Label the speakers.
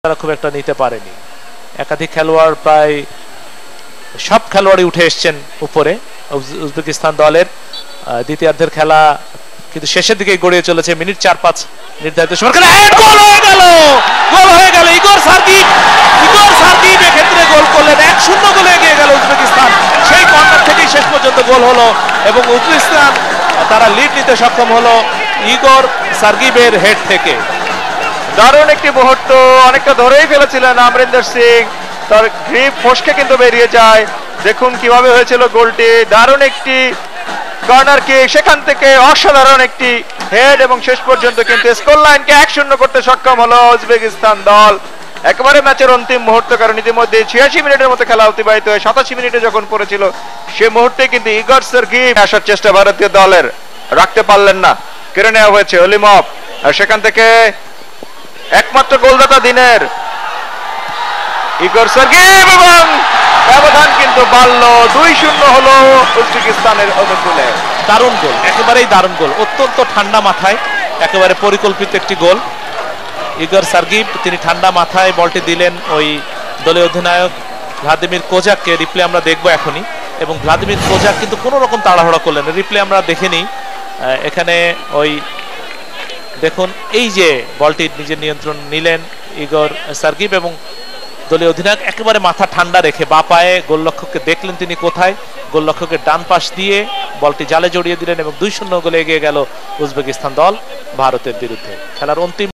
Speaker 1: তারা খুব একটা নিতে পারেনি। একাধিক খেলোয়াড়, প্রায় সব খেলোয়াড়ই উঠে এসছেন উপরে উজবেকিস্তান দলের। দ্বিতীয়ার্ধের খেলা কিন্তু শেষের দিকে গড়িয়ে চলেছে। মিনিট 4-5 নির্ধারিত সময় গোল হয়ে গেল। ইগর সার্গিভ এক্ষেত্রে গোল করলেন। 1-0 গোলে এগিয়ে গেল উজবেকিস্তান। সেই কর্নার থেকেই শেষ পর্যন্ত গোল হলো এবং উজবেকিস্তান তারা লিড নিতে সক্ষম হলো ইগর সার্গিভের হেড থেকে।
Speaker 2: দারুণ একটি মুহূর্ত, অনেকটা ধরেই ফেলেছিলেন আমরিন্দর সিং, তার গ্রিপ ফসকে কিন্তু বেরিয়ে যায়। দেখুন কিভাবে হয়েছিল গোলটি, দারুণ একটি কর্নার কিক, সেখান থেকে অসাধারণ একটি হেড এবং শেষ পর্যন্ত কিন্তু স্কোর লাইনকে 1-0 করতে সক্ষম হলো উজবেকিস্তান দল। একেবারে ম্যাচের অন্তিম মুহূর্ত, কারণ ইতিমধ্যে 86 মিনিটের মতো খেলা অতিবাহিত হয়ে 87 মিনিটে যখন পড়েছিল সে মুহূর্তে কিন্তু ইগর সার্গিভ আসার চেষ্টা ভারতীয় দলের, রাখতে পারলেন না, কেড়ে নেওয়া হয়েছে অলিমভ। আর সেখান থেকে একমাত্র গোলদাতা দিনের ইগর সার্গিভ এবং ব্যবধান কিন্তু বাড়ল, 2-0 হলো উজবেকিস্তানের অনুকূলে।
Speaker 1: দারুণ গোল, একেবারেই দারুণ গোল, অত্যন্ত ঠান্ডা মাথায় একেবারে পরিকল্পিত একটি গোল। ইগর সার্গিভ তিনি ঠান্ডা মাথায় বলটি দিলেন ওই দলীয় অধিনায়ক ভ্লাদিমির কোজাককে। রিপ্লে আমরা দেখবো এখনই, এবং ভ্লাদিমির কোজাক কিন্তু কোনো রকম তাড়াহুড়া করলেন। রিপ্লে আমরা দেখে নিই। এখানে ওই দেখুন, এই যে বলটি নিজের নিয়ন্ত্রণ নিলেন ইগর সার্গিভ এবং দলীয় অধিনায়ক একেবারে মাথা ঠান্ডা রেখে বাঁ পায়ে গোলরক্ষককে দেখলেন তিনি কোথায়, গোলরক্ষকের ডান পাশ দিয়ে বলটি জালে জড়িয়ে দিলেন এবং 2-0 গোলে এগিয়ে গেল উজবেকিস্তান দল ভারতের বিরুদ্ধে। খেলার অন্তিম